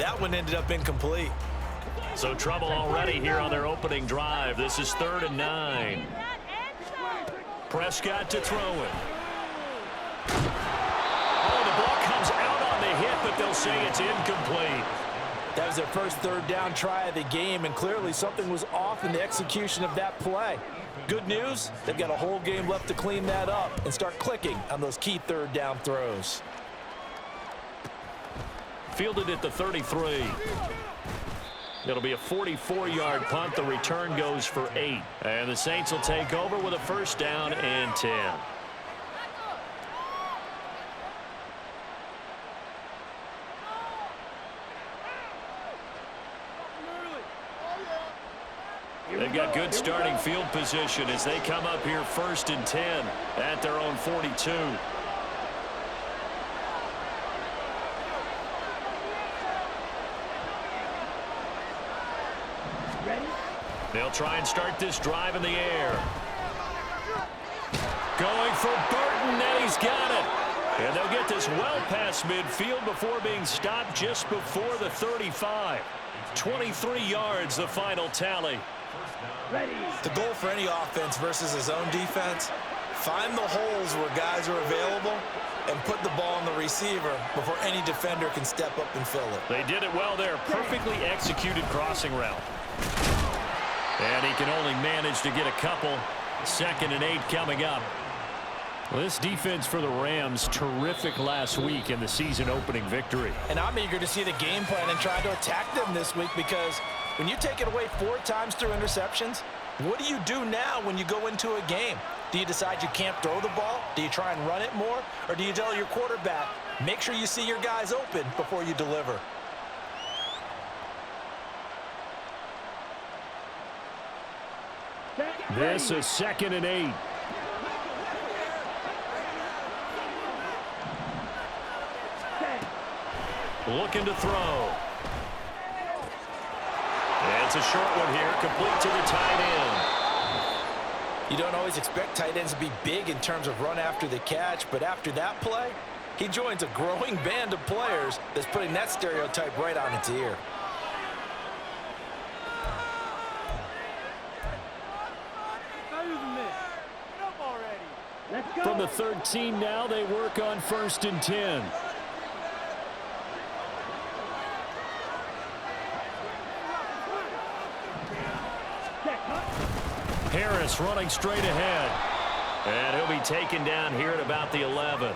That one ended up incomplete. So trouble already here on their opening drive. This is 3rd and 9. Prescott to throw it. Oh, the ball comes out on the hit, but they'll say it's incomplete. That was their first 3rd down try of the game, and clearly something was off in the execution of that play. Good news, they've got a whole game left to clean that up and start clicking on those key 3rd down throws. Fielded at the 33. It'll be a 44-yard punt. The return goes for 8. And the Saints will take over with a 1st down and 10. They've got good starting field position as they come up here 1st and 10 at their own 42. They'll try and start this drive in the air. Going for Burton, and he's got it. And they'll get this well past midfield before being stopped just before the 35. 23 yards, the final tally. The goal for any offense versus his own defense, find the holes where guys are available and put the ball on the receiver before any defender can step up and fill it. They did it well there. Perfectly executed crossing route. And he can only manage to get a couple. 2nd and 8 coming up. Well, this defense for the Rams, terrific last week in the season opening victory. And I'm eager to see the game plan and try to attack them this week, because when you take it away 4 times through interceptions, what do you do now when you go into a game? Do you decide you can't throw the ball? Do you try and run it more? Or do you tell your quarterback, make sure you see your guys open before you deliver? This is 2nd and 8. Looking to throw. It's a short one here, complete to the tight end. You don't always expect tight ends to be big in terms of run after the catch, but after that play, he joins a growing band of players that's putting that stereotype right on its ear. From the 13 now, they work on 1st and 10. Harris running straight ahead. And he'll be taken down here at about the 11.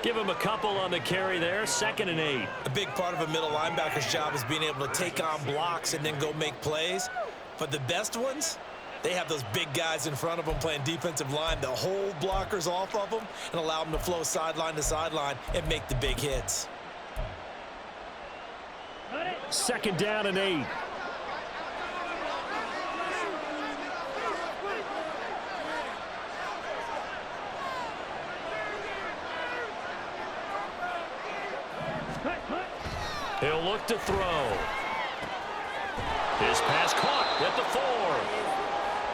Give him a couple on the carry there. 2nd and 8. A big part of a middle linebacker's job is being able to take on blocks and then go make plays. But the best ones, they have those big guys in front of them playing defensive line to hold blockers off of them and allow them to flow sideline to sideline and make the big hits. 2nd down and 8. He'll look to throw. His pass caught at the 4.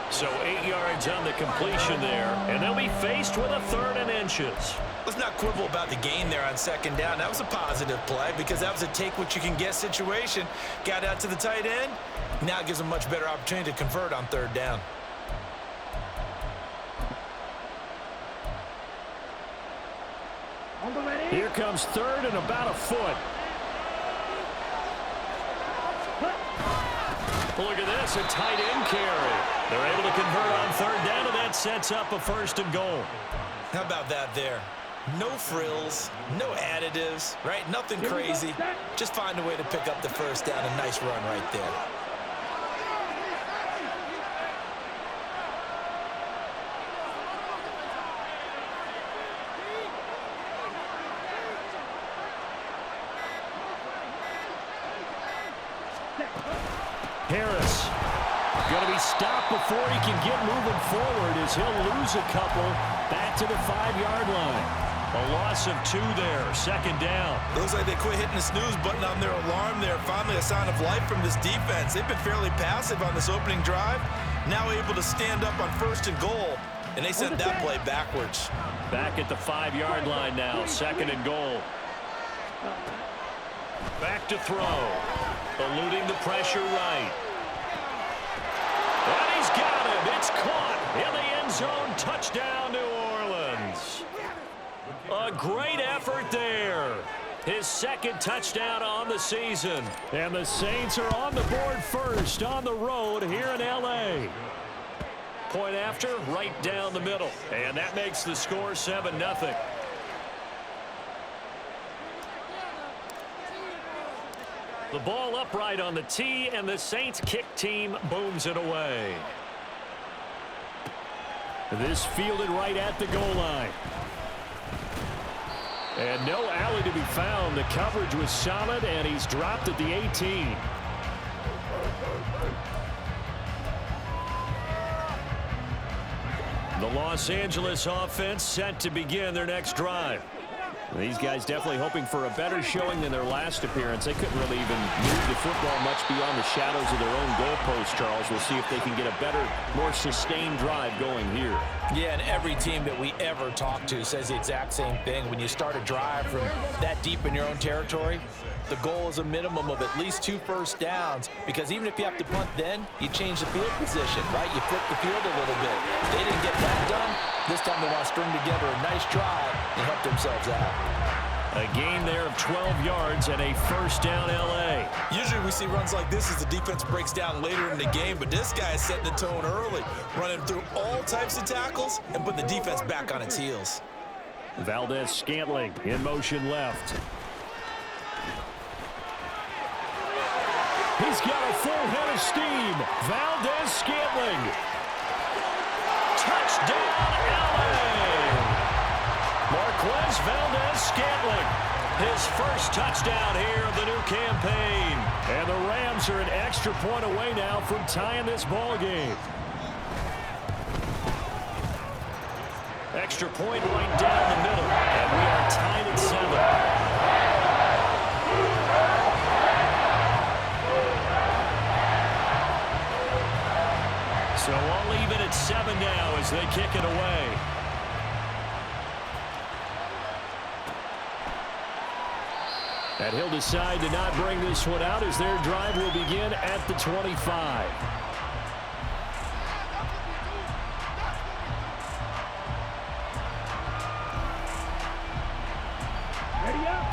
So 8 yards on the completion there, and they'll be faced with a 3rd and inches. Let's not quibble about the gain there on 2nd down. That was a positive play because that was a take-what-you-can-get situation. Got out to the tight end. Now it gives them a much better opportunity to convert on 3rd down. Here comes 3rd and about a foot. Look at this, a tight end carry. They're able to convert on 3rd down, and that sets up a 1st and goal. How about that there? No frills, no additives, right? Nothing crazy. Just find a way to pick up the 1st down. A nice run right there. Harris going to be stopped before he can get moving forward as he'll lose a couple back to the 5-yard line. A loss of 2 there, 2nd down. Looks like they quit hitting the snooze button on their alarm there. Finally a sign of life from this defense. They've been fairly passive on this opening drive. Now able to stand up on 1st and goal, and they sent that play backwards. Back at the 5-yard line now, 2nd and goal. Back to throw. Eluding the pressure right. And he's got him. It's caught in the end zone. Touchdown, New Orleans. A great effort there. His second touchdown on the season. And the Saints are on the board first on the road here in L.A. Point after, right down the middle. And that makes the score 7-0. The ball upright on the tee, and the Saints kick team booms it away. This fielded right at the goal line. And no alley to be found. The coverage was solid, and he's dropped at the 18. The Los Angeles offense set to begin their next drive. These guys definitely hoping for a better showing than their last appearance. They couldn't really even move the football much beyond the shadows of their own goalpost, Charles. We'll see if they can get a better, more sustained drive going here. Yeah, and every team that we ever talk to says the exact same thing. When you start a drive from that deep in your own territory, the goal is a minimum of at least 2 first downs, because even if you have to punt then, you change the field position, right? You flip the field a little bit. They didn't get that done. This time they want to string together a nice drive and help themselves out. A gain there of 12 yards and a first down L.A. Usually we see runs like this as the defense breaks down later in the game, but this guy is setting the tone early, running through all types of tackles and putting the defense back on its heels. Valdez-Scantling in motion left. He's got a full head of steam. Valdez-Scantling. Touchdown, L.A. Marquez Valdez-Scantling. His first touchdown here of the new campaign. And the Rams are an extra point away now from tying this ball game. Extra point right down the middle. And we are tied at 7. So all even at 7 now as they kick it away. And he'll decide to not bring this one out as their drive will begin at the 25.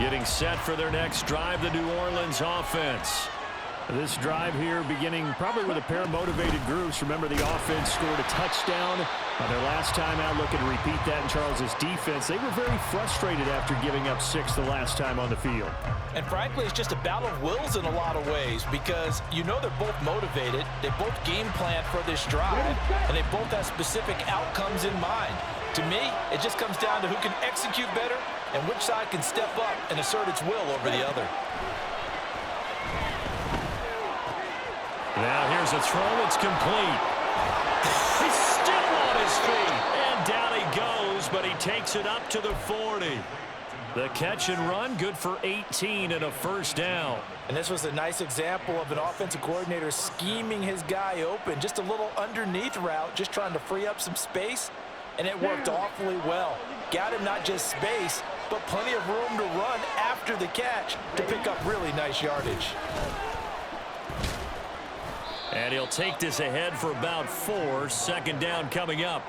Getting set for their next drive, the New Orleans offense. This drive here beginning probably with a pair of motivated groups. Remember, the offense scored a touchdown on their last time out. Looking to repeat that in Charles's defense. They were very frustrated after giving up 6 the last time on the field. And frankly, it's just a battle of wills in a lot of ways, because you know they're both motivated. They both game plan for this drive, and they both have specific outcomes in mind. To me, it just comes down to who can execute better and which side can step up and assert its will over the other. Now here's a throw. It's complete. He's still on his feet. And down he goes, but he takes it up to the 40. The catch and run, good for 18 and a first down. And this was a nice example of an offensive coordinator scheming his guy open. Just a little underneath route, just trying to free up some space. And it worked awfully well. Got him not just space, but plenty of room to run after the catch to pick up really nice yardage. And he'll take this ahead for about 4. Second down coming up.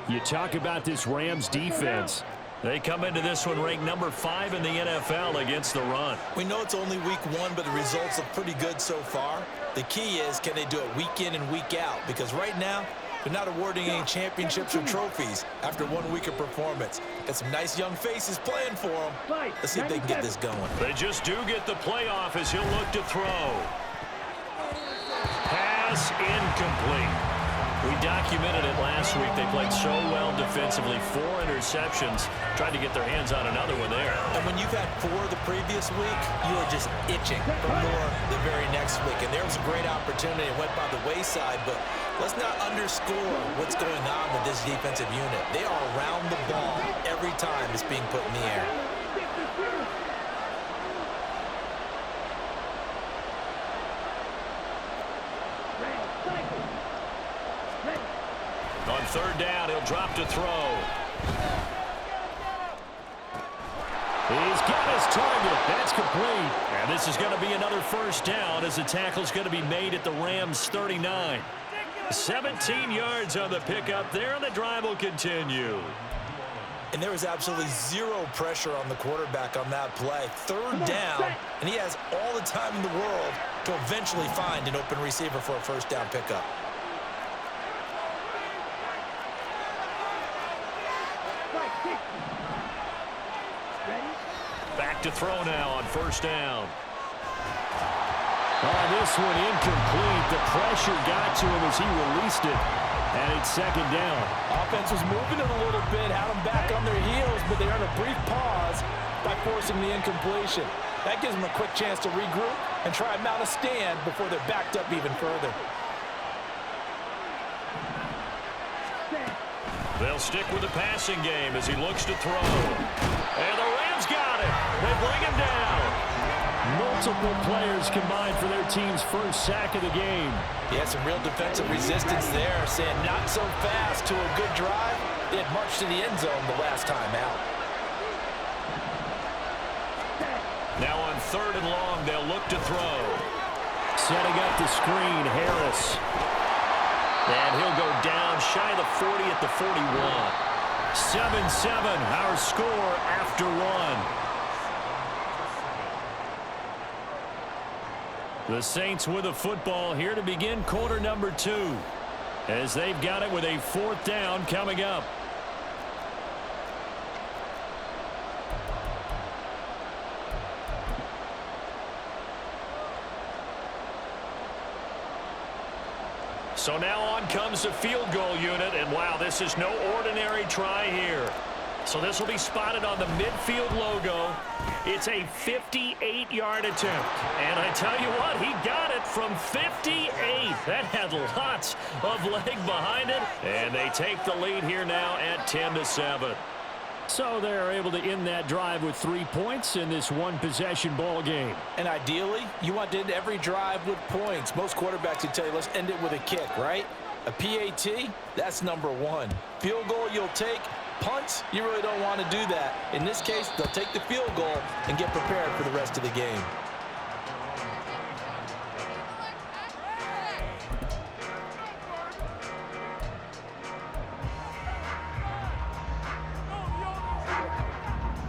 You talk about this Rams defense. They come into this one ranked number 5 in the NFL against the run. We know it's only week 1, but the results look pretty good so far. The key is, can they do it week in and week out? Because right now, they're not awarding any championships or trophies after 1 week of performance. Got some nice young faces playing for them. Let's see if they can get this going. They just do get the playoff as he'll look to throw. Pass incomplete. We documented it last week. They played so well defensively. 4 interceptions. Tried to get their hands on another one there. And when you've had 4 the previous week, you are just itching for more the very next week. And there was a great opportunity. It went by the wayside, but let's not underscore what's going on with this defensive unit. They are around the ball every time it's being put in the air. On third down, he'll drop to throw. He's got his target. That's complete. And this is going to be another first down as the tackle's going to be made at the Rams' 39. 17 yards on the pickup there, and the drive will continue. And there was absolutely zero pressure on the quarterback on that play. Third down, and he has all the time in the world to eventually find an open receiver for a first down pickup. Back to throw now on first down. This one incomplete. The pressure got to him as he released it. And it's second down. Offense was moving it a little bit, had them back on their heels, but they earned a brief pause by forcing the incompletion. That gives them a quick chance to regroup and try and mount a stand before they're backed up even further. They'll stick with the passing game as he looks to throw. And the Rams got it. They bring him down. Multiple players combined for their team's first sack of the game. Yeah, some real defensive resistance there, saying not so fast to a good drive. They had marched to the end zone the last time out. Now on third and long, they'll look to throw. Setting up the screen, Harris. And he'll go down shy of the 40 at the 41. 7-7, our score after one. The Saints with a football here to begin quarter number 2. As they've got it with a fourth down coming up. So now on comes the field goal unit, and wow, this is no ordinary try here. So this will be spotted on the midfield logo. It's a 58-yard attempt. And I tell you what, he got it from 58. That had lots of leg behind it. And they take the lead here now at 10-7. So they're able to end that drive with 3 points in this one-possession ball game. And ideally, you want to end every drive with points. Most quarterbacks would tell you, let's end it with a kick, right? A PAT, that's number 1. Field goal you'll take. Punts, you really don't want to do that. In this case, they'll take the field goal and get prepared for the rest of the game.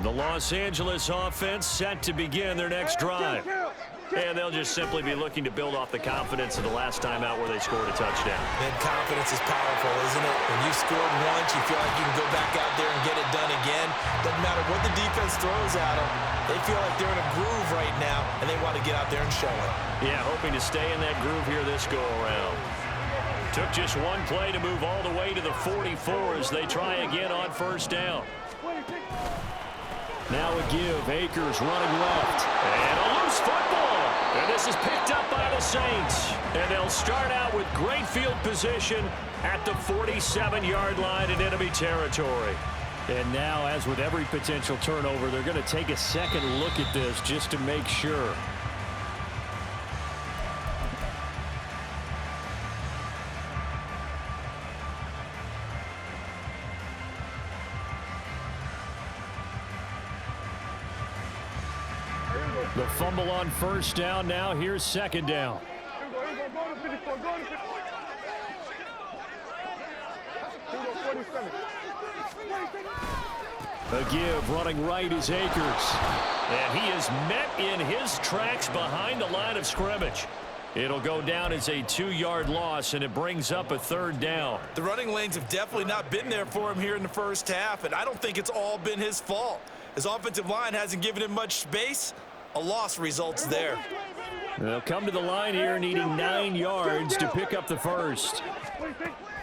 The Los Angeles offense set to begin their next drive. And they'll just simply be looking to build off the confidence of the last time out where they scored a touchdown. And confidence is powerful, isn't it? When you scored once, you feel like you can go back out there and get it done again. Doesn't matter what the defense throws at them. They feel like they're in a groove right now, and they want to get out there and show it. Yeah, hoping to stay in that groove here this go-around. Took just one play to move all the way to the 44 as they try again on first down. Now a give. Akers running left. And a loose football. And this is picked up by the Saints. And they'll start out with great field position at the 47-yard line in enemy territory. And now, as with every potential turnover, they're going to take a second look at this just to make sure. The fumble on first down. Now here's second down. A give, running right is Akers. And he is met in his tracks behind the line of scrimmage. It'll go down as a 2-yard loss, and it brings up a third down. The running lanes have definitely not been there for him here in the first half, and I don't think it's all been his fault. His offensive line hasn't given him much space. A loss results there. They'll come to the line here needing 9 yards to pick up the first.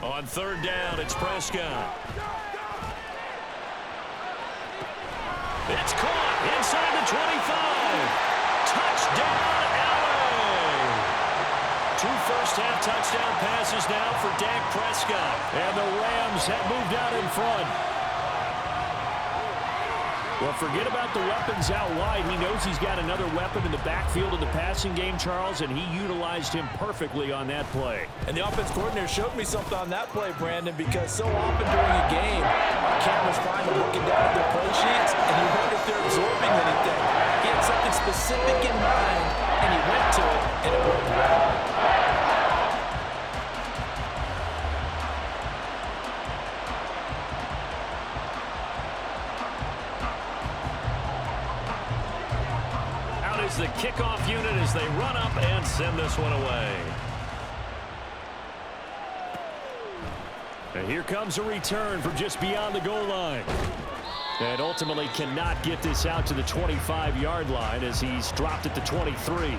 On third down, it's Prescott. It's caught inside the 25. Touchdown, LA. 2 first-half touchdown passes now for Dak Prescott. And the Rams have moved out in front. Well, forget about the weapons out wide. He knows he's got another weapon in the backfield of the passing game, Charles, and he utilized him perfectly on that play. And the offense coordinator showed me something on that play, Brandon, because so often during a game, our cameras find them looking down at their play sheets, and you wonder if there absorbing anything. He had something specific in mind, and he went to it, and it worked well. The kickoff unit as they run up and send this one away. And here comes a return from just beyond the goal line. And ultimately cannot get this out to the 25-yard line as he's dropped at the 23. Here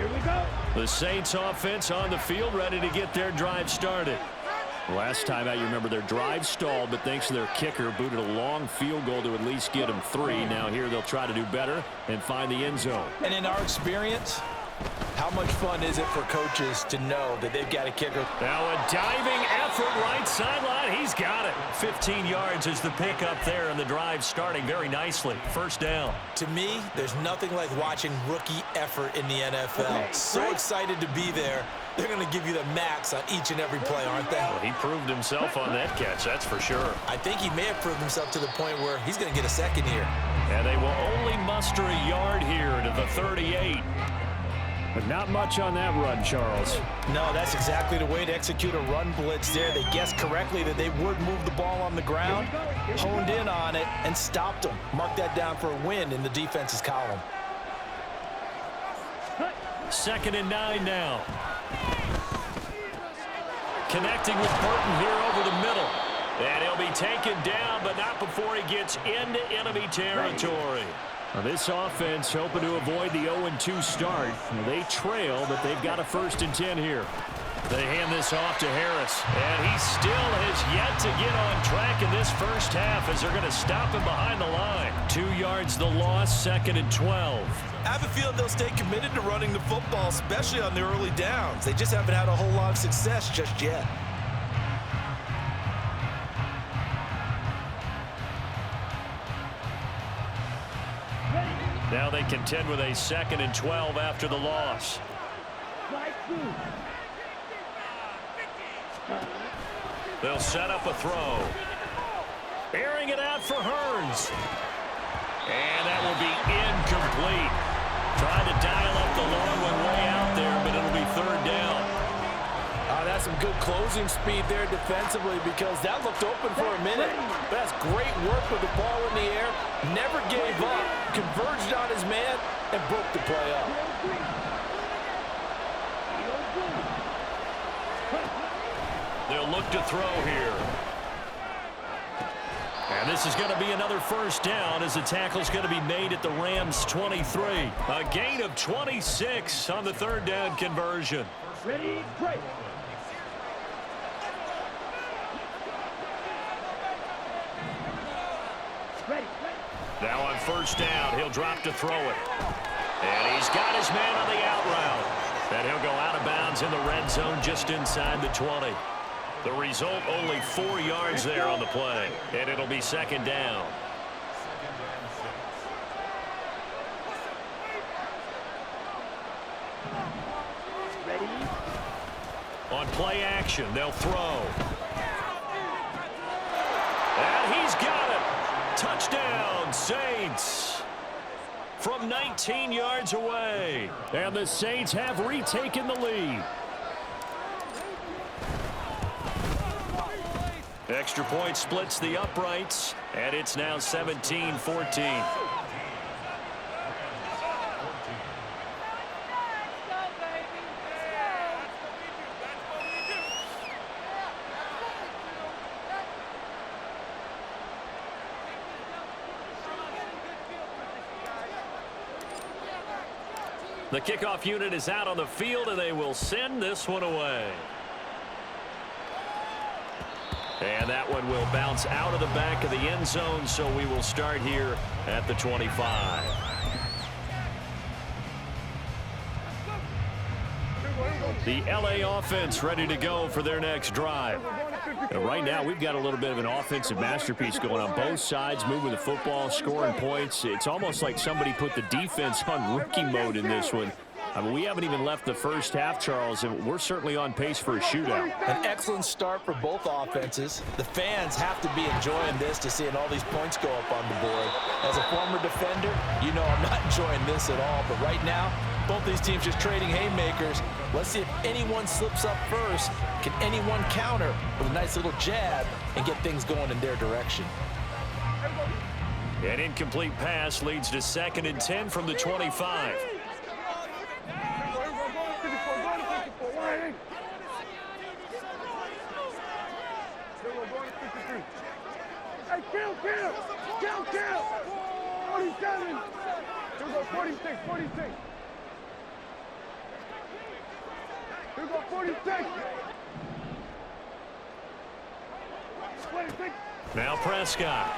we go. The Saints offense on the field, ready to get their drive started. Last time out, you remember their drive stalled, but thanks to their kicker, booted a long field goal to at least get them 3. Now here they'll try to do better and find the end zone. And in our experience, how much fun is it for coaches to know that they've got a kicker? Now a diving effort, right sideline. He's got it. 15 yards is the pickup there, and the drive starting very nicely. First down. To me, there's nothing like watching rookie effort in the NFL. So excited to be there. They're going to give you the max on each and every play, aren't they? Well, he proved himself on that catch, that's for sure. I think he may have proved himself to the point where he's going to get a second here. And they will only muster a yard here to the 38. But not much on that run, Charles. No, that's exactly the way to execute a run blitz there. They guessed correctly that they would move the ball on the ground, honed in on it, and stopped them. Mark that down for a win in the defense's column. 2nd and 9 now. Connecting with Burton here over the middle. And he'll be taken down, but not before he gets into enemy territory. Now this offense hoping to avoid the 0-2 start. They trail, but they've got a 1st and 10 here. They hand this off to Harris, and he still has yet to get on track in this first half as they're going to stop him behind the line. 2 yards the loss, 2nd and 12. I have a feeling they'll stay committed to running the football, especially on the early downs. They just haven't had a whole lot of success just yet. Now they contend with a 2nd and 12 after the loss. They'll set up a throw. Airing it out for Hearns. And that will be incomplete. Trying to dial up the long one way out there, but it'll be 3rd down. That's some good closing speed there defensively because that looked open for a minute. But that's great work with the ball in the air. Never gave up. Converged on his man and broke the play up. They'll look to throw here. And this is going to be another 1st down as the tackle's going to be made at the Rams' 23. A gain of 26 on the 3rd down conversion. Ready, break. Now on 1st down, he'll drop to throw it. And he's got his man on the out route. And he'll go out of bounds in the red zone just inside the 20. The result, only 4 yards there on the play. And it'll be 2nd down. Ready. On play action, they'll throw. And he's got it. Touchdown, Saints. From 19 yards away. And the Saints have retaken the lead. Extra point splits the uprights, and it's now 17-14. The kickoff unit is out on the field, and they will send this one away. And that one will bounce out of the back of the end zone, so we will start here at the 25. The LA offense ready to go for their next drive. And right now, we've got a little bit of an offensive masterpiece going on both sides, moving the football, scoring points. It's almost like somebody put the defense on rookie mode in this one. I mean, we haven't even left the first half, Charles, and we're certainly on pace for a shootout. An excellent start for both offenses. The fans have to be enjoying this to seeing all these points go up on the board. As a former defender, you know I'm not enjoying this at all. But right now, both these teams just trading haymakers. Let's see if anyone slips up first. Can anyone counter with a nice little jab and get things going in their direction? An incomplete pass leads to 2nd and 10 from the 25. Hey, kill! 47! Here we go, 46. Here we go, 46! 26! Now Prescott.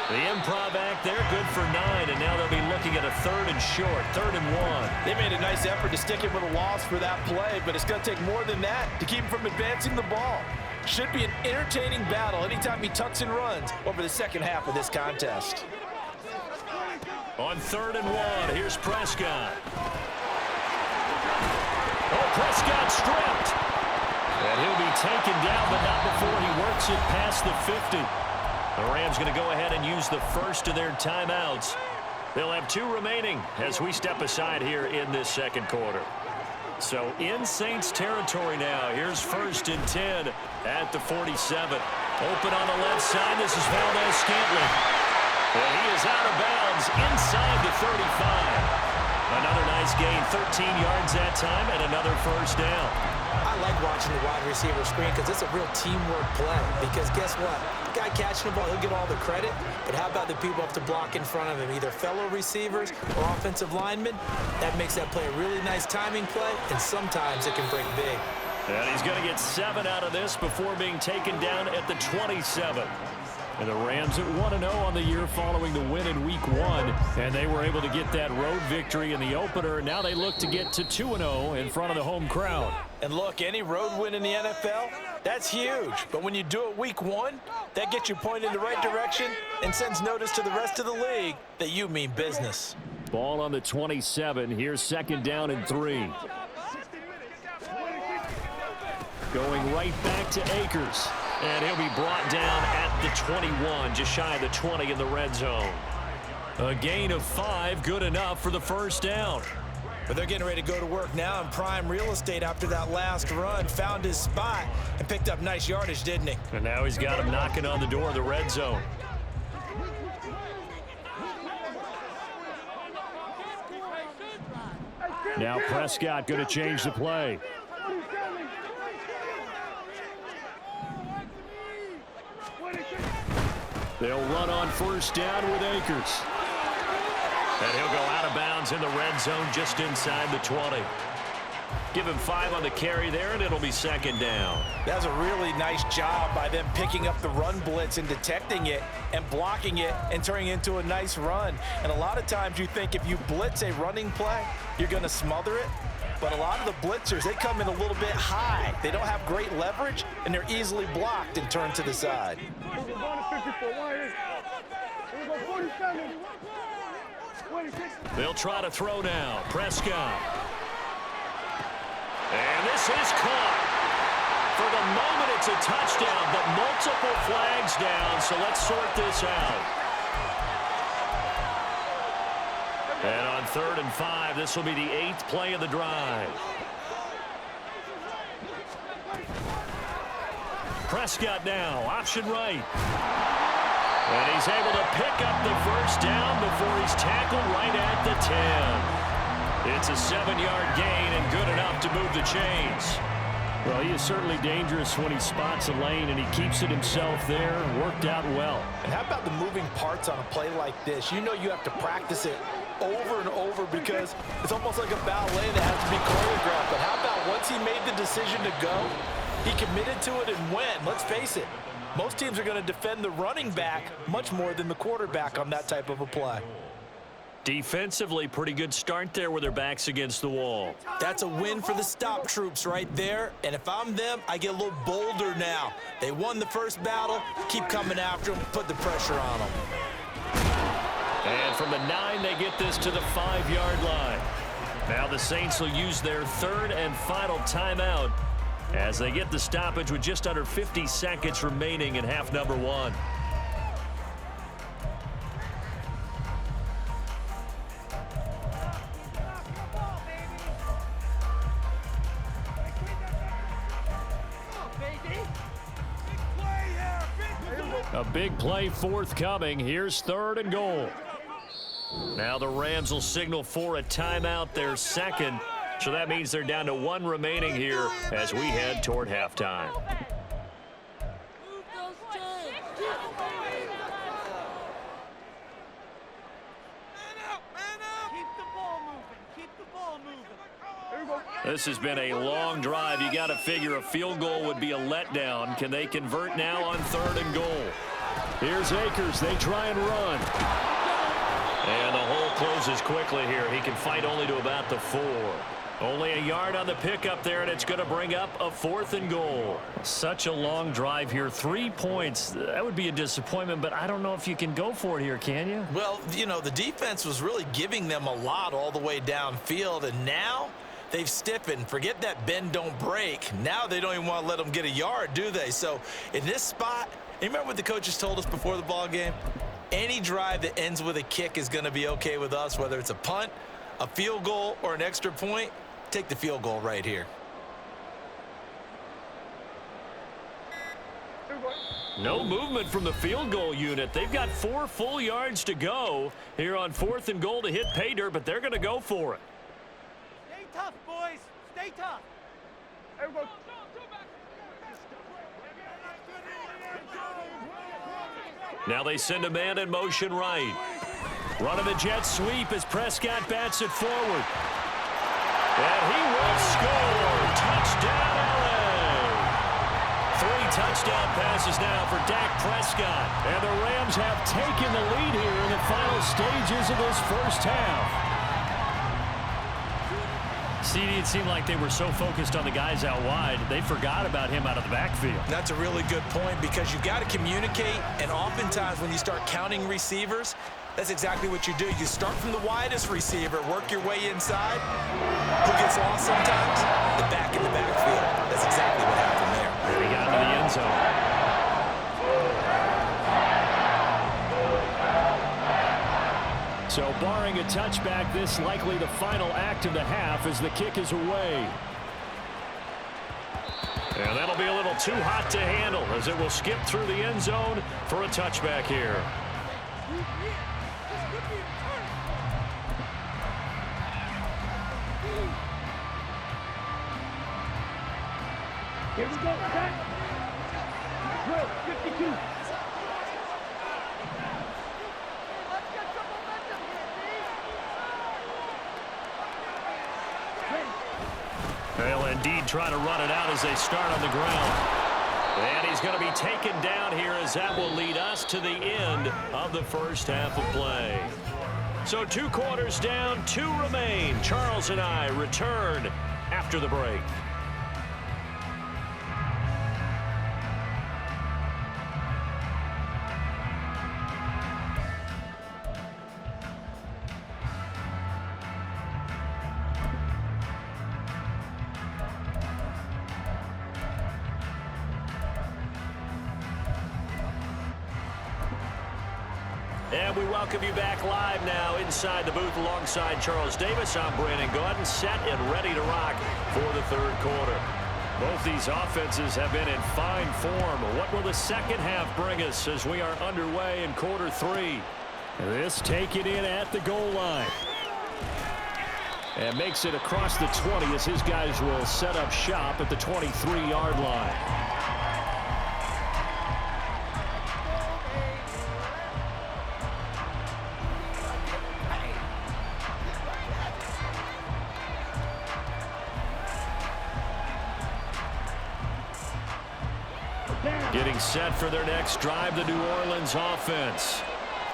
The improv act there, good for 9, and now they'll be looking at a 3rd and short, 3rd and 1. They made a nice effort to stick it with a loss for that play, but it's going to take more than that to keep him from advancing the ball. Should be an entertaining battle anytime he tucks and runs over the second half of this contest. On 3rd and 1, here's Prescott. Oh, Prescott stripped. And he'll be taken down, but not before he works it past the 50. The Rams going to go ahead and use the first of their timeouts. They'll have 2 remaining as we step aside here in this second quarter. So in Saints territory now. Here's 1st and 10 at the 47. Open on the left side. This is Valdez-Scantling. And he is out of bounds inside the 35. Another nice gain, 13 yards that time, and another first down. I like watching the wide receiver screen because it's a real teamwork play. Because guess what? The guy catching the ball, he'll get all the credit. But how about the people up to block in front of him, either fellow receivers or offensive linemen? That makes that play a really nice timing play, and sometimes it can break big. And he's going to get 7 out of this before being taken down at the 27. And the Rams at 1-0 on the year following the win in Week 1. And they were able to get that road victory in the opener. Now they look to get to 2-0 in front of the home crowd. And look, any road win in the NFL, that's huge. But when you do it Week 1, that gets you pointed in the right direction and sends notice to the rest of the league that you mean business. Ball on the 27. Here's 2nd down and 3. Going right back to Akers. And he'll be brought down at the 21, just shy of the 20 in the red zone. A gain of 5, good enough for the first down. But they're getting ready to go to work now in prime real estate after that last run. Found his spot and picked up nice yardage, didn't he? And now he's got him knocking on the door of the red zone. Now Prescott going to change the play. They'll run on first down with Akers. And he'll go out of bounds in the red zone just inside the 20. Give him 5 on the carry there, and it'll be 2nd down. That's a really nice job by them picking up the run blitz and detecting it and blocking it and turning it into a nice run. And a lot of times you think if you blitz a running play, you're going to smother it. But a lot of the blitzers, they come in a little bit high. They don't have great leverage, and they're easily blocked and turned to the side. They'll try to throw now. Prescott. And this is caught. For the moment, it's a touchdown, but multiple flags down, so let's sort this out. And on 3rd and 5, this will be the 8th play of the drive. Prescott now, option right. And he's able to pick up the first down before he's tackled right at the 10. It's a 7-yard gain and good enough to move the chains. Well, he is certainly dangerous when he spots a lane, and he keeps it himself there. Worked out well. And how about the moving parts on a play like this? You know you have to practice it over and over because it's almost like a ballet that has to be choreographed. But how about once he made the decision to go, he committed to it and went. Let's face it, most teams are going to defend the running back much more than the quarterback on that type of a play. Defensively, pretty good start there with their backs against the wall. That's a win for the stop troops right there. And if I'm them, I get a little bolder now. They won the first battle. Keep coming after them. Put the pressure on them. And from the 9, they get this to the 5-yard line. Now the Saints will use their third and final timeout as they get the stoppage with just under 50 seconds remaining in half number 1. A big play forthcoming. Here's 3rd and goal. Now the Rams will signal for a timeout, their second. So that means they're down to 1 remaining here as we head toward halftime. This has been a long drive. You got to figure a field goal would be a letdown. Can they convert now on 3rd and goal? Here's Akers. They try and run. And the hole closes quickly here. He can fight only to about the 4. Only a yard on the pickup there, and it's going to bring up a 4th and goal. Such a long drive here. 3 points. That would be a disappointment, but I don't know if you can go for it here, can you? Well, you know, the defense was really giving them a lot all the way downfield, and now they've stiffened. Forget that bend, don't break. Now they don't even want to let them get a yard, do they? So in this spot, you remember what the coaches told us before the ball game? Any drive that ends with a kick is going to be okay with us, whether it's a punt, a field goal, or an extra point. Take the field goal right here. No movement from the field goal unit. They've got 4 full yards to go here on 4th and goal to hit pay dirt, but they're going to go for it. Stay tough, boys. Stay tough. Now they send a man in motion right. Running the jet sweep as Prescott bats it forward. And he will score. Touchdown, LA. 3 touchdown passes now for Dak Prescott. And the Rams have taken the lead here in the final stages of this first half. CD, it seemed like they were so focused on the guys out wide, they forgot about him out of the backfield. That's a really good point because you've got to communicate, and oftentimes when you start counting receivers, that's exactly what you do. You start from the widest receiver, work your way inside. Who gets lost sometimes? The back in the backfield. That's exactly what happened there. And he got into the end zone. So barring a touchback, this likely the final act of the half as the kick is away. And that'll be a little too hot to handle as it will skip through the end zone for a touchback here. Here we go, attack. Drill, 52. They'll indeed try to run it out as they start on the ground. And he's going to be taken down here as that will lead us to the end of the first half of play. So 2 quarters down, 2 remain. Charles and I return after the break. And we welcome you back live now inside the booth alongside Charles Davis. I'm Brandon Gordon, set and ready to rock for the 3rd quarter. Both these offenses have been in fine form. What will the second half bring us as we are underway in quarter 3? This taken in at the goal line. And makes it across the 20 as his guys will set up shop at the 23-yard line. Getting set for their next drive, the New Orleans offense.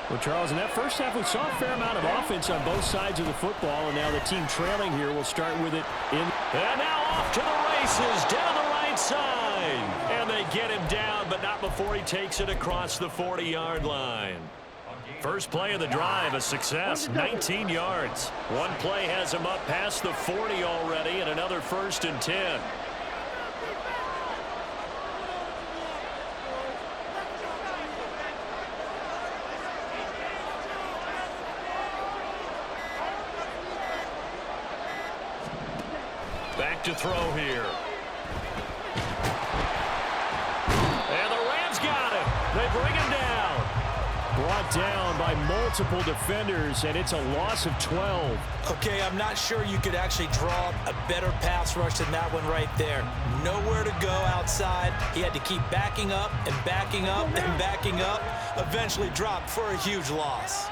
Well, Charles, in that first half, we saw a fair amount of offense on both sides of the football, and now the team trailing here will start with it in. And now off to the races, down the right side. And they get him down, but not before he takes it across the 40-yard line. First play of the drive, a success, 19 yards. One play has him up past the 40 already, and another 1st and 10. Back to throw here. And the Rams got him. They bring him down. Brought down by multiple defenders, and it's a loss of 12. Okay, I'm not sure you could actually draw a better pass rush than that one right there. Nowhere to go outside. He had to keep backing up and backing up and backing up. Eventually dropped for a huge loss.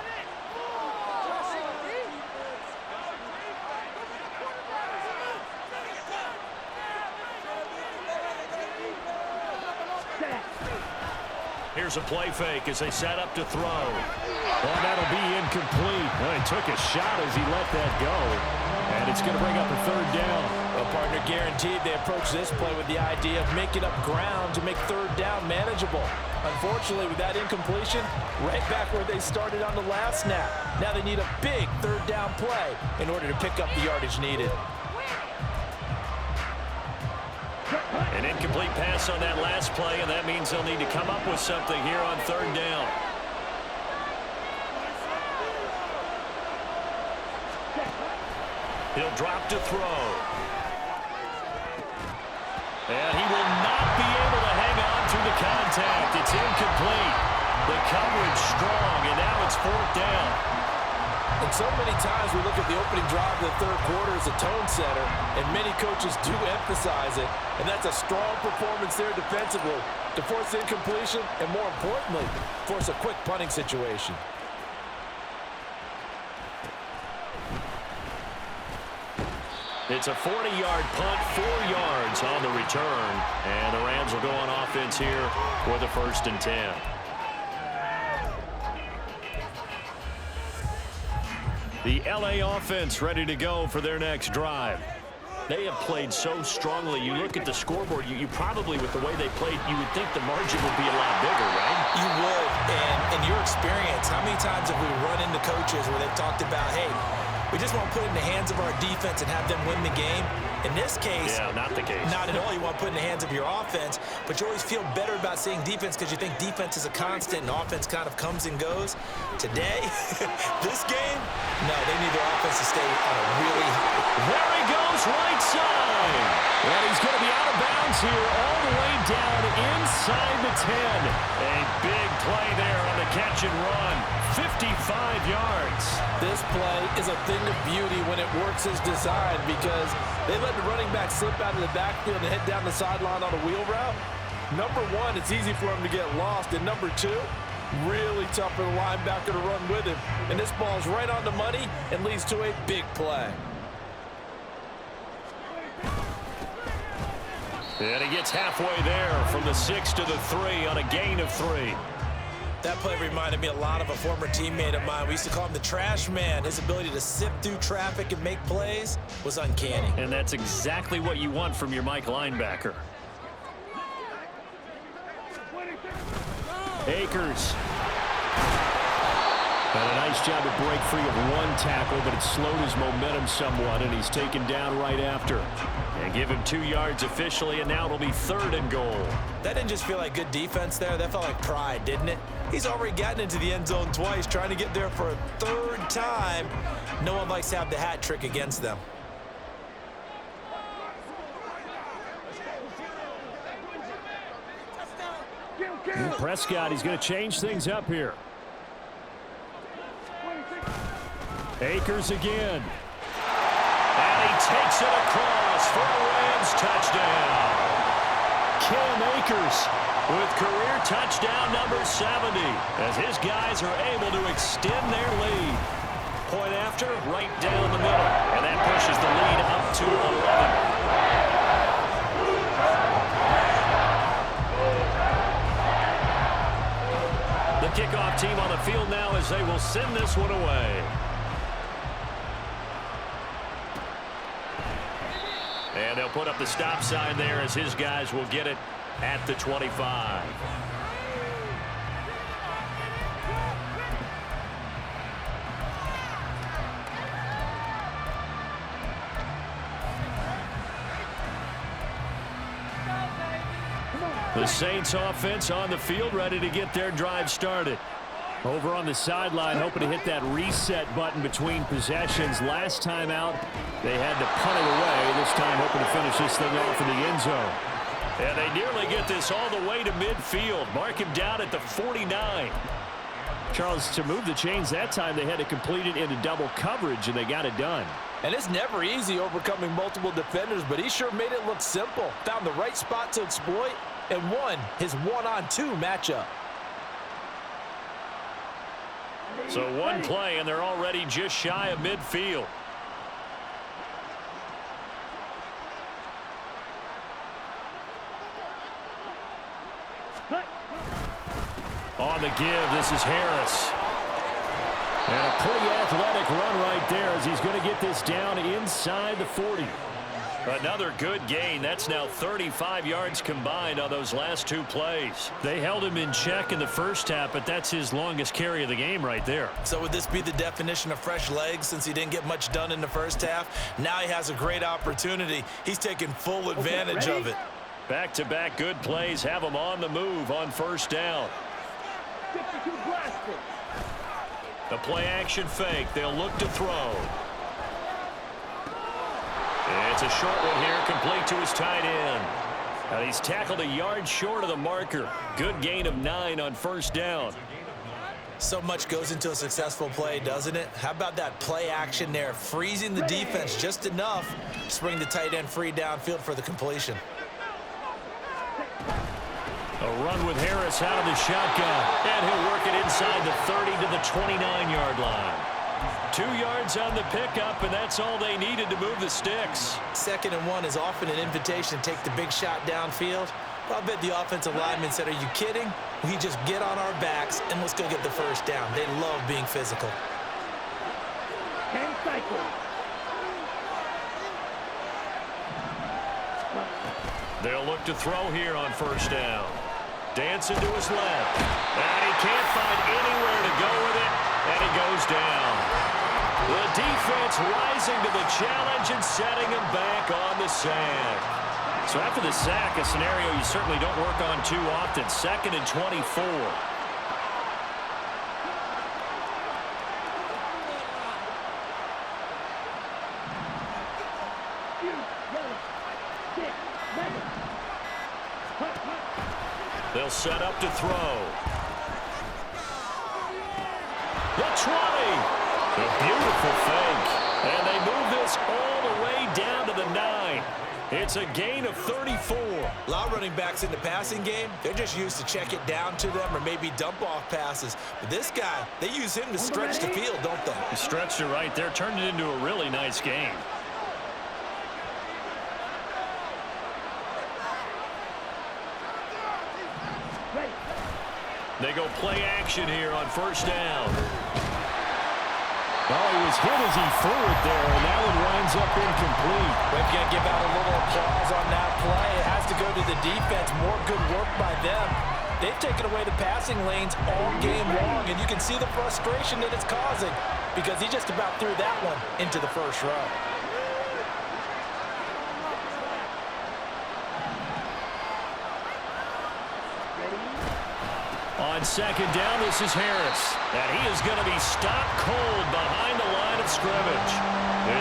Here's a play fake as they set up to throw. Oh, that'll be incomplete. Well, he took a shot as he let that go. And it's going to bring up a 3rd down. Well, partner, guaranteed they approach this play with the idea of making up ground to make 3rd down manageable. Unfortunately, with that incompletion, right back where they started on the last snap. Now they need a big 3rd down play in order to pick up the yardage needed. An incomplete pass on that last play, and that means they'll need to come up with something here on 3rd down. He'll drop to throw. And he will not be able to hang on to the contact. It's incomplete. The coverage strong, and now it's 4th down. And so many times we look at the opening drive of the 3rd quarter as a tone setter, and many coaches do emphasize it, and that's a strong performance there defensively to force incompletion and, more importantly, force a quick punting situation. It's a 40-yard punt, 4 yards on the return, and the Rams will go on offense here with a 1st and 10. The LA offense ready to go for their next drive. They have played so strongly. You look at the scoreboard, you probably, with the way they played, you would think the margin would be a lot bigger, right? You would, and in your experience, how many times have we run into coaches where they've talked about, hey, we just want to put it in the hands of our defense and have them win the game? In this case, yeah, not the case. Not at all. You want to put it in the hands of your offense, but you always feel better about seeing defense because you think defense is a constant and offense kind of comes and goes. Today, this game, no, they need their offense to stay on a really high. There he goes, right side. And he's going to be out of bounds here all the way down inside the 10. A big play there on the catch and run. 55 yards. This play is a thing of beauty when it works as designed because they let the running back slip out of the backfield and head down the sideline on a wheel route. Number one, it's easy for him to get lost. And number two, really tough for the linebacker to run with him. And this ball's right on the money and leads to a big play. And he gets halfway there from the 6 to the 3 on a gain of 3. That play reminded me a lot of a former teammate of mine. We used to call him the trash man. His ability to sift through traffic and make plays was uncanny. And that's exactly what you want from your Mike linebacker. Akers. Done a nice job to break free of one tackle, but it slowed his momentum somewhat, and he's taken down right after. And give him 2 yards officially, and now it'll be 3rd and goal. That didn't just feel like good defense there. That felt like pride, didn't it? He's already gotten into the end zone twice, trying to get there for a 3rd time. No one likes to have the hat trick against them. And Prescott, he's going to change things up here. Akers again. And he takes it across for a Rams touchdown. Cam Akers with career touchdown number 70 as his guys are able to extend their lead. Point after, right down the middle. And that pushes the lead up to 11. The kickoff team on the field now as they will send this one away. And they'll put up the stop sign there as his guys will get it at the 25. The Saints offense on the field, ready to get their drive started. Over on the sideline, hoping to hit that reset button between possessions. Last time out, they had to punt it away. This time, hoping to finish this thing off in the end zone. And they nearly get this all the way to midfield. Mark him down at the 49. Charles, to move the chains that time, they had to complete it into double coverage, and they got it done. And it's never easy overcoming multiple defenders, but he sure made it look simple. Found the right spot to exploit and won his one-on-two matchup. So one play, and they're already just shy of midfield. On the give, this is Harris. And a pretty athletic run right there as he's going to get this down inside the 40. Another good gain. That's now 35 yards combined on those last two plays. They held him in check in the first half, but that's his longest carry of the game right there. So would this be the definition of fresh legs since he didn't get much done in the first half? Now he has a great opportunity. He's taking full advantage of it. Back-to-back good plays have him on the move on first down. 52 blaster. The play action fake. They'll look to throw. It's a short one here, complete to his tight end. And he's tackled a yard short of the marker. Good gain of 9 on first down. So much goes into a successful play, doesn't it? How about that play action there, freezing the defense just enough to bring the tight end free downfield for the completion. A run with Harris out of the shotgun. And he'll work it inside the 30 to the 29-yard line. 2 yards on the pickup, and that's all they needed to move the sticks. 2nd and 1 is often an invitation to take the big shot downfield. But I bet the offensive lineman said, are you kidding? We just get on our backs, and let's go get the first down. They love being physical. 10 cycles. They'll look to throw here on first down. Dancing to his left. And he can't find anywhere to go with it, and he goes down. The defense rising to the challenge and setting him back on the sack. So after the sack, a scenario you certainly don't work on too often. 2nd and 24. They'll set up to throw. The 20. A beautiful fake. And they move this all the way down to the 9. It's a gain of 34. A lot of running backs in the passing game, they're just used to check it down to them or maybe dump off passes. But this guy, they use him to stretch the field, don't they? He stretched it right there, turned it into a really nice game. They go play action here on first down. Oh, he was hit as he threw it there, and that one winds up incomplete. We're going to give out a little applause on that play. It has to go to the defense. More good work by them. They've taken away the passing lanes all game long, and you can see the frustration that it's causing because he just about threw that one into the first row. On second down, this is Harris. And he is going to be stopped cold behind the line of scrimmage.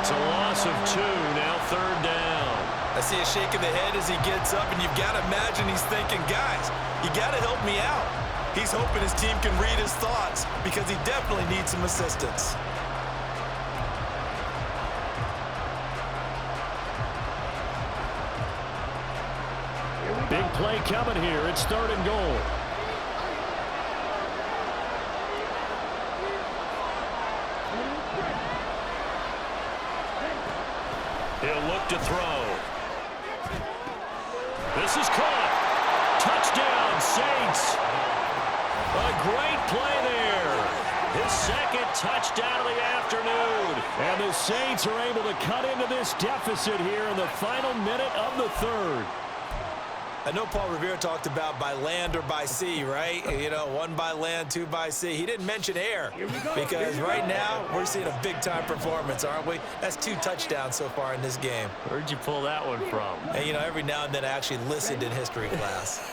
It's a loss of 2, now 3rd down. I see a shake of the head as he gets up, and you've got to imagine he's thinking, guys, you got to help me out. He's hoping his team can read his thoughts because he definitely needs some assistance. Big play coming here. It's 3rd and goal. He'll look to throw. This is caught. Touchdown, Saints. A great play there. His 2nd touchdown of the afternoon. And the Saints are able to cut into this deficit here in the final minute of the 3rd. I know Paul Revere talked about by land or by sea, right? You know, 1 by land, 2 by sea. He didn't mention air because right now we're seeing a big-time performance, aren't we? That's 2 touchdowns so far in this game. Where'd you pull that one from? And, you know, every now and then I actually listened in history class.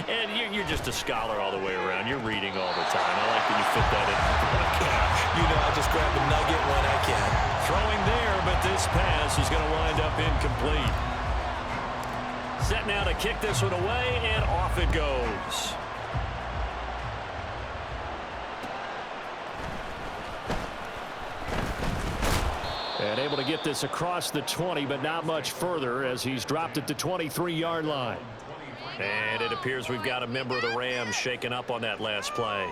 And you're just a scholar all the way around. You're reading all the time. I like that you fit that in. You know, I just grab a nugget when I can. Throwing there, but this pass is going to wind up incomplete. Set now to kick this one away, and off it goes. And able to get this across the 20, but not much further as he's dropped at the 23-yard line. And it appears we've got a member of the Rams shaken up on that last play.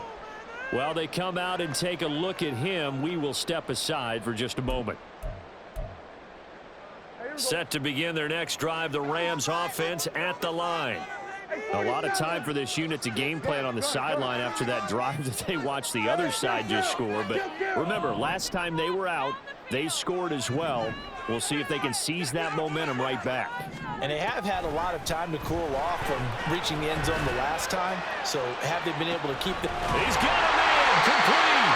While they come out and take a look at him, we will step aside for just a moment. Set to begin their next drive, the Rams offense at the line. A lot of time for this unit to game plan on the sideline after that drive that they watched the other side just score. But remember, last time they were out, they scored as well. We'll see if they can seize that momentum right back. And they have had a lot of time to cool off from reaching the end zone the last time. So have they been able to keep the... He's got a man, complete.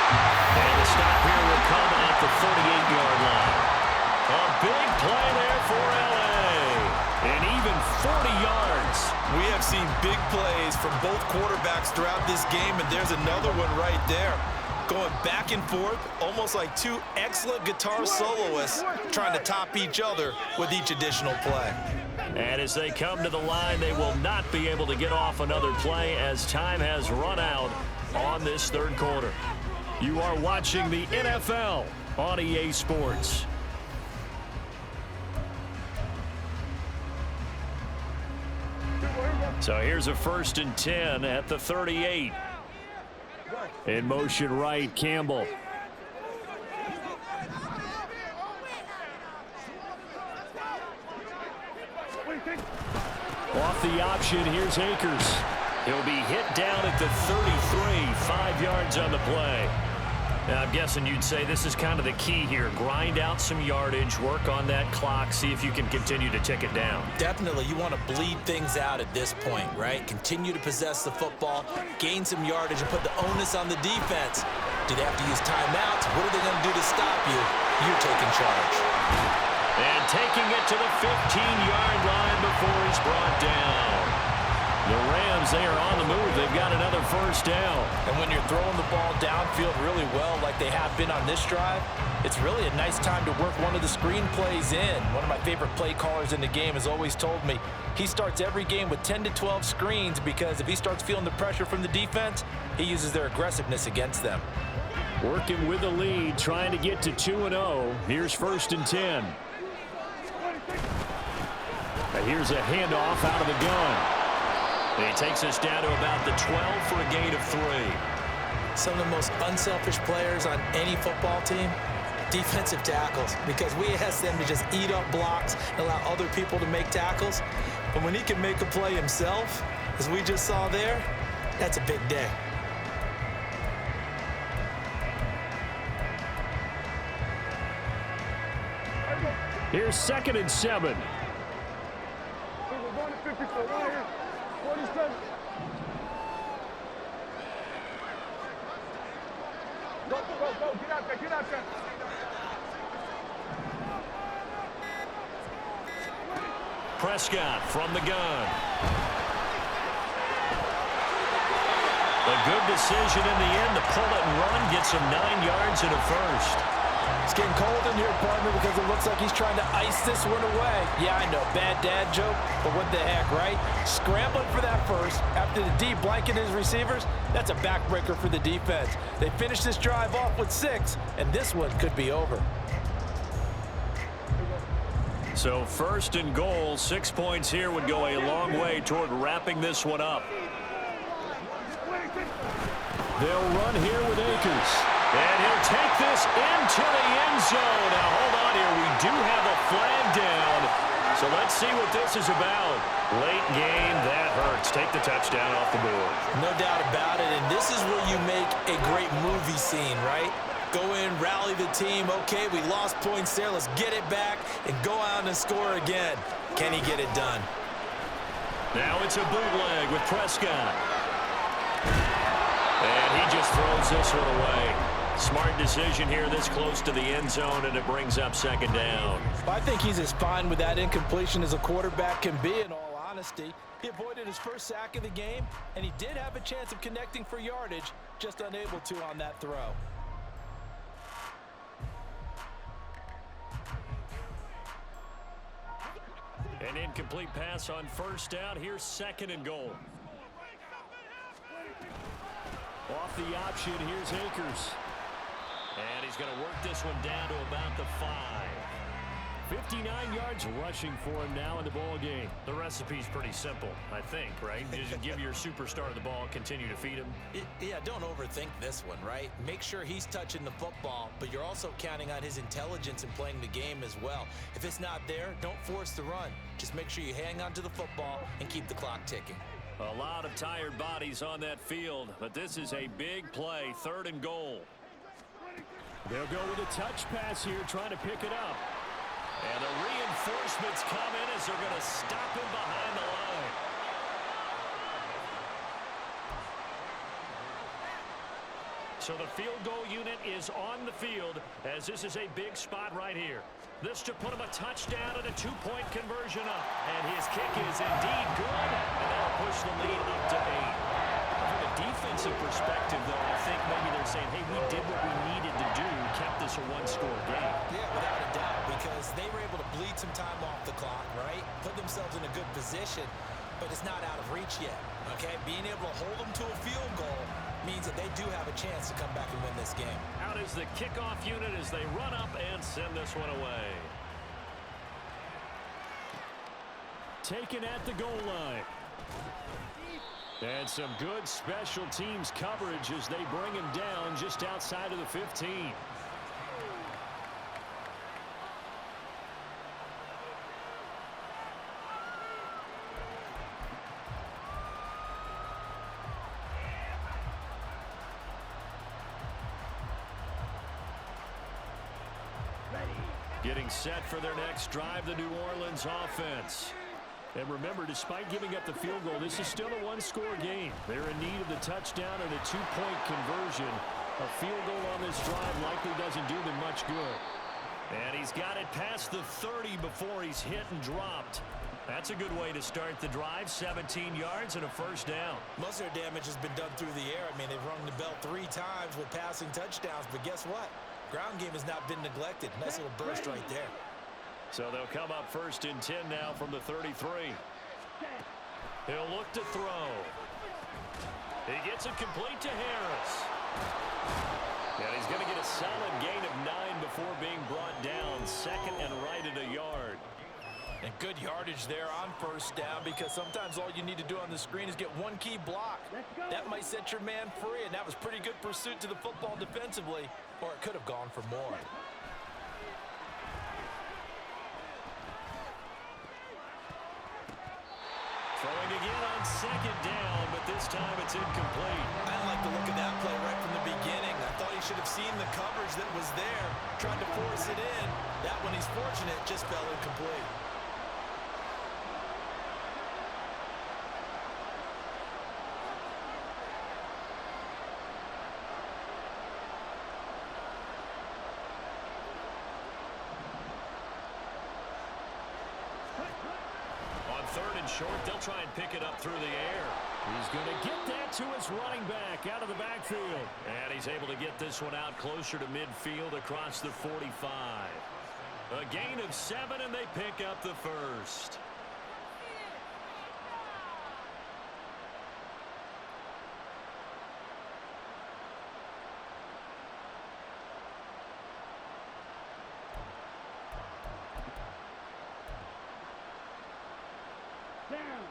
And the stop here will come at the 38-yard line. A big play there for L.A. And even 40 yards. We have seen big plays from both quarterbacks throughout this game, and there's another one right there. Going back and forth, almost like 2 excellent guitar soloists trying to top each other with each additional play. And as they come to the line, they will not be able to get off another play as time has run out on this third quarter. You are watching the NFL on EA Sports. So here's a 1st and 10 at the 38. In motion right, Campbell. Off the option, here's Akers. He'll be hit down at the 33, 5 yards on the play. Now, I'm guessing you'd say this is kind of the key here. Grind out some yardage, work on that clock, see if you can continue to tick it down. Definitely. You want to bleed things out at this point, right? Continue to possess the football, gain some yardage, and put the onus on the defense. Do they have to use timeouts? What are they going to do to stop you? You're taking charge. And taking it to the 15-yard line before he's brought down. The Rams, they are on the move. They've got another 1st down. And when you're throwing the ball downfield really well like they have been on this drive, it's really a nice time to work one of the screen plays in. One of my favorite play callers in the game has always told me he starts every game with 10 to 12 screens because if he starts feeling the pressure from the defense, he uses their aggressiveness against them. Working with the lead, trying to get to 2-0. Here's 1st and 10. And here's a handoff out of the gun. And he takes us down to about the 12 for a gain of 3. Some of the most unselfish players on any football team, defensive tackles, because we ask them to just eat up blocks and allow other people to make tackles. But when he can make a play himself, as we just saw there, that's a big day. Here's 2nd and 7. Get out there. Prescott from the gun. A good decision in the end to pull it and run, get some 9 yards and a 1st. It's getting cold in here, partner, because it looks like he's trying to ice this one away. Yeah, I know, bad dad joke, but what the heck, right? Scrambling for that 1st after the D blanket his receivers, that's a backbreaker for the defense. They finish this drive off with 6, and this one could be over. So 1st and goal, 6 points here would go a long way toward wrapping this one up. They'll run here with Akers. And he'll take this into the end zone. Now, hold on here. We do have a flag down. So let's see what this is about. Late game, that hurts. Take the touchdown off the board. No doubt about it. And this is where you make a great movie scene, right? Go in, rally the team. Okay, we lost points there. Let's get it back and go out and score again. Can he get it done? Now it's a bootleg with Prescott. And he just throws this one away. Smart decision here this close to the end zone, and it brings up second down. I think he's as fine with that incompletion as a quarterback can be, in all honesty. He avoided his first sack of the game, and he did have a chance of connecting for yardage, just unable to on that throw. An incomplete pass on first down. Here's second and goal. Off the option, here's Akers. And he's going to work this one down to about the 5. 59 yards rushing for him now in the ball game. The recipe's pretty simple, I think, right? You just give your superstar the ball, continue to feed him. Yeah, don't overthink this one, right? Make sure he's touching the football, but you're also counting on his intelligence in playing the game as well. If it's not there, don't force the run. Just make sure you hang on to the football and keep the clock ticking. A lot of tired bodies on that field, but this is a big play, third and goal. They'll go with a touch pass here, trying to pick it up. And the reinforcements come in as they're going to stop him behind the line. So the field goal unit is on the field as this is a big spot right here. This to put him a touchdown and a 2-point conversion up. And his kick is indeed good, and that'll push the lead up to 8. From a defensive perspective, though, I think maybe they're saying, hey, we did what we needed to do, kept this a one-score game. Yeah, without a doubt, because they were able to bleed some time off the clock, right? Put themselves in a good position, but it's not out of reach yet, okay? Being able to hold them to a field goal means that they do have a chance to come back and win this game. Out is the kickoff unit as they run up and send this one away. Taken at the goal line. And some good special teams coverage as they bring him down just outside of the 15. Getting set for their next drive, the New Orleans offense. And remember, despite giving up the field goal, this is still a one-score game. They're in need of the touchdown and a 2-point conversion. A field goal on this drive likely doesn't do them much good. And he's got it past the 30 before he's hit and dropped. That's a good way to start the drive. 17 yards and a first down. Most of their damage has been done through the air. I mean, they've rung the bell 3 times with passing touchdowns, but guess what? Ground game has not been neglected. Nice little burst right there. So they'll come up first and 10 now from the 33. He'll look to throw. He gets it complete to Harris. And he's going to get a solid gain of 9 before being brought down. Second and right at a yard. And good yardage there on first down, because sometimes all you need to do on the screen is get one key block. That might set your man free, and that was pretty good pursuit to the football defensively, or it could have gone for more. Throwing again on second down, but this time it's incomplete. I like the look of that play right from the beginning. I thought he should have seen the coverage that was there, tried to force it in. That one, he's fortunate, just fell incomplete. Third and short, they'll try and pick it up through the air. He's going to get that to his running back out of the backfield. And he's able to get this one out closer to midfield across the 45. A gain of 7, and they pick up the first. Down.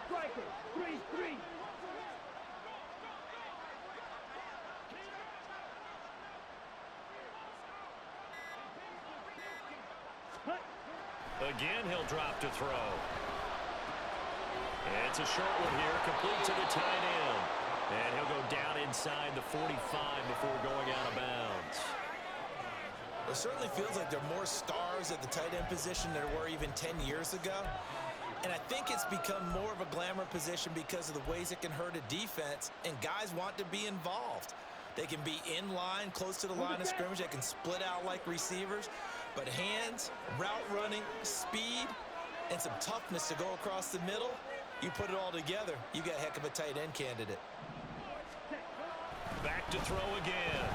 Striker, 3-3. Again, he'll drop to throw. It's a short one here, complete to the tight end. And he'll go down inside the 45 before going out of bounds. It certainly feels like there are more stars at the tight end position than there were even 10 years ago. And I think it's become more of a glamour position because of the ways it can hurt a defense, and guys want to be involved. They can be in line, close to the line of scrimmage. They can split out like receivers. But hands, route running, speed, and some toughness to go across the middle, you put it all together, you got a heck of a tight end candidate. Back to throw again.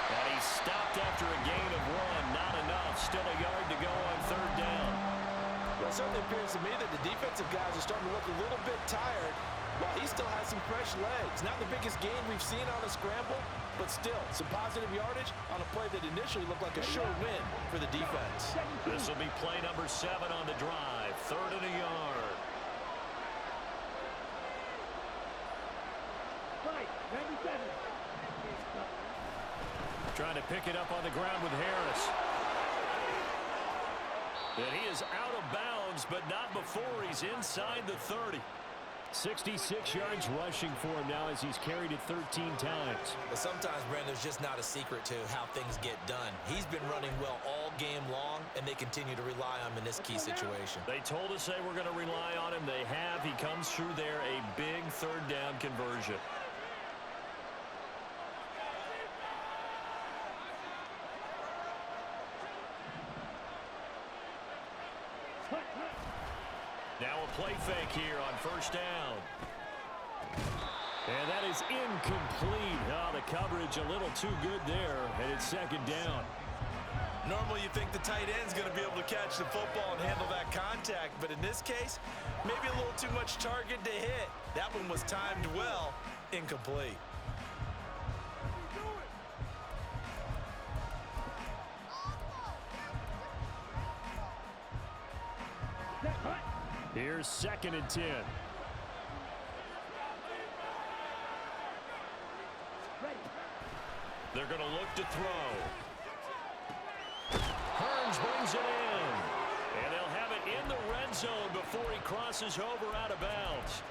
And he's stopped after a gain of 1. Not enough. Still a yard to go on 3rd down. Well, it certainly appears to me that the defensive guys are starting to look a little bit tired while he still has some fresh legs. Not the biggest gain we've seen on a scramble, but still some positive yardage on a play that initially looked like a sure win for the defense. This will be play number 7 on the drive. 3rd and a yard. Fight, 97. Trying to pick it up on the ground with Harris. And he is out of bounds, but not before he's inside the 30. 66 yards rushing for him now as he's carried it 13 times. But sometimes, Brandon, there's just not a secret to how things get done. He's been running well all game long, and they continue to rely on him in this key situation. They told us they were going to rely on him. They have. He comes through there, a big 3rd down conversion. Now a play fake here on 1st down. And that is incomplete. Oh, the coverage a little too good there, and it's 2nd down. Normally you think the tight end's going to be able to catch the football and handle that contact, but in this case, maybe a little too much target to hit. That one was timed well, incomplete. Here's 2nd and 10. They're going to look to throw. Hearns brings it in. And they'll have it in the red zone before he crosses over out of bounds.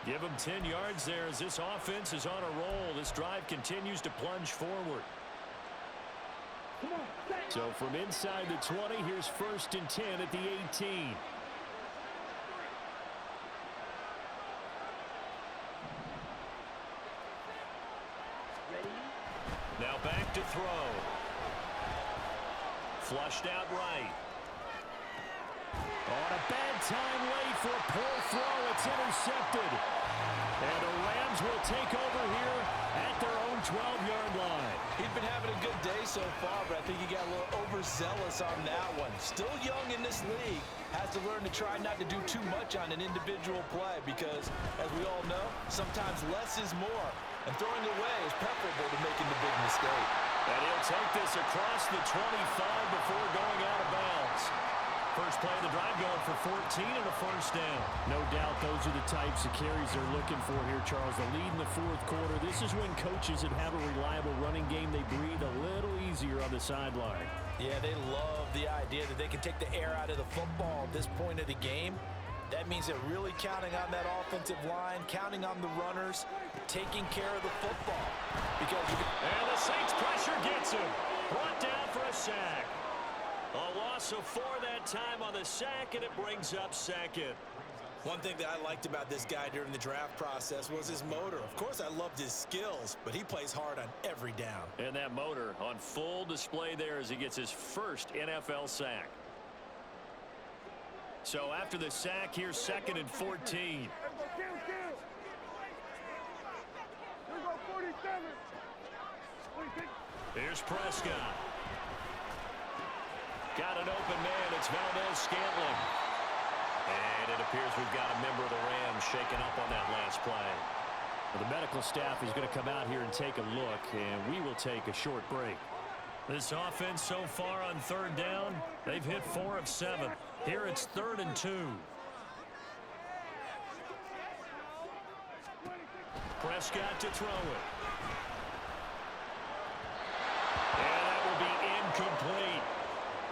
Give him 10 yards there as this offense is on a roll. This drive continues to plunge forward. So from inside the 20, here's 1st and 10 at the 18. Now back to throw. Flushed out right. On a bad time late for a poor throw. It's intercepted. And the Rams will take over here at their own 12-yard line. He's been having a good day so far, but I think he got a little overzealous on that one. Still young in this league. Has to learn to try not to do too much on an individual play because, as we all know, sometimes less is more. And throwing away is preferable to making the big mistake. And he'll take this across the 25 before going out of bounds. First play of the drive going for 14 and a 1st down. No doubt those are the types of carries they're looking for here, Charles. The lead in the 4th quarter. This is when coaches that have a reliable running game, they breathe a little easier on the sideline. Yeah, they love the idea that they can take the air out of the football at this point of the game. That means they're really counting on that offensive line, counting on the runners, taking care of the football. And the Saints pressure gets him. Brought down for a sack. A loss of 4 that time on the sack, and it brings up 2nd. One thing that I liked about this guy during the draft process was his motor. Of course, I loved his skills, but he plays hard on every down. And that motor on full display there as he gets his first NFL sack. So after the sack, here's 2nd and 14. Here's Prescott. Got an open man. It's Valdez-Scantling. And it appears we've got a member of the Rams shaken up on that last play. Well, the medical staff is going to come out here and take a look, and we will take a short break. This offense so far on 3rd down, they've hit 4 of 7. Here it's 3rd and 2. Prescott to throw it. And that will be incomplete.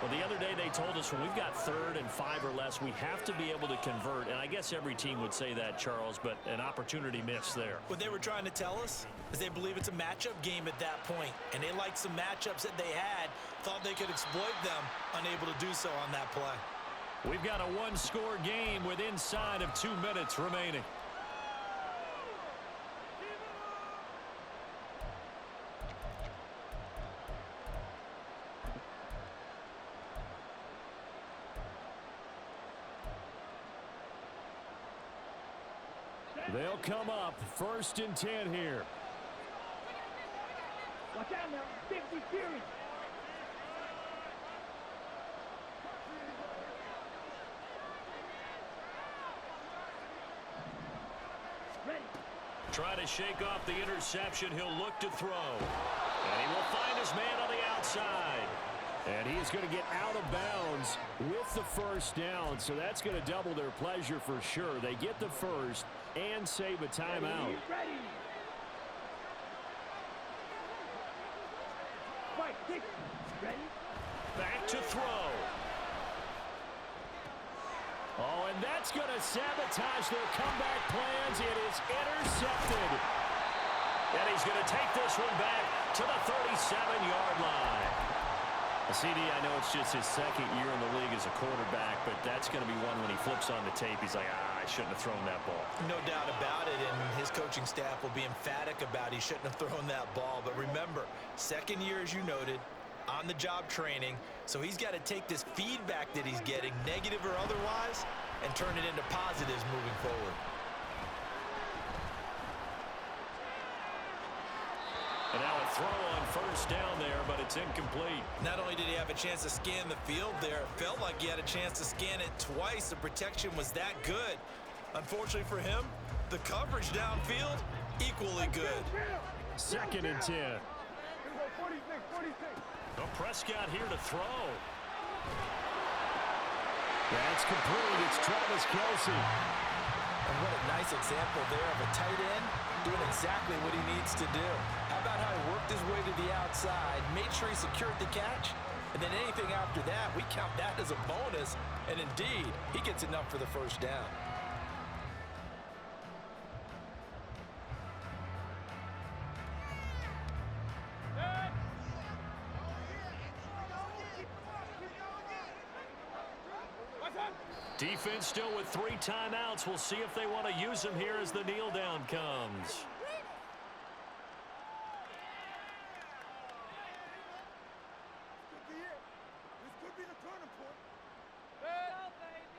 Well, the other day they told us when we've got 3rd and 5 or less, we have to be able to convert. And I guess every team would say that, Charles, but an opportunity missed there. What they were trying to tell us is they believe it's a matchup game at that point, and they liked some matchups that they had, thought they could exploit them, unable to do so on that play. We've got a one-score game with inside of 2 minutes remaining. They'll come up 1st and 10 here. Watch out now. 50 series. Ready. Try to shake off the interception. He'll look to throw. And he will find his man on the outside. And he's going to get out of bounds with the 1st down. So that's going to double their pleasure for sure. They get the 1st and save a timeout. Ready. Fight. Kick. Ready. Back to throw. Oh, and that's going to sabotage their comeback plans. It is intercepted. And he's going to take this one back to the 37-yard line. CD, I know it's just his 2nd year in the league as a quarterback, but that's going to be one when he flips on the tape, he's like, I shouldn't have thrown that ball. No doubt about it, and his coaching staff will be emphatic about he shouldn't have thrown that ball. But remember, 2nd year, as you noted, on-the-job training, so he's got to take this feedback that he's getting, negative or otherwise, and turn it into positives moving forward. And now a throw on 1st down there, but it's incomplete. Not only did he have a chance to scan the field there, it felt like he had a chance to scan it twice. The protection was that good. Unfortunately for him, the coverage downfield, equally good. 2nd and 10. 46. So Prescott here to throw. That's complete. It's Travis Kelce. And what a nice example there of a tight end doing exactly what he needs to do. How about how he worked his way to the outside, made sure he secured the catch, and then anything after that, we count that as a bonus. And indeed, he gets enough for the 1st down. Defense still with 3 timeouts. We'll see if they want to use them here as the kneel down comes. This could be the turning point. Go, baby.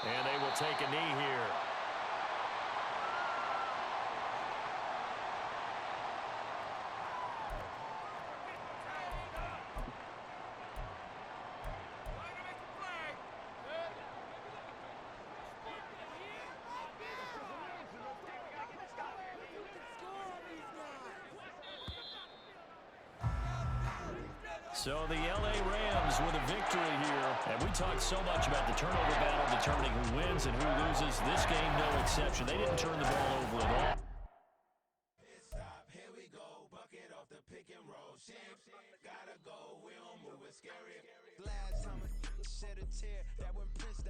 And they will take a knee here. So the L.A. Rams with a victory here. And we talked so much about the turnover battle determining who wins and who loses. This game, no exception. They didn't turn the ball over at all. Here we go, bucket off the pick and roll. Shapes, gotta go, we don't move it scary. Last time I shed a tear, that when Prince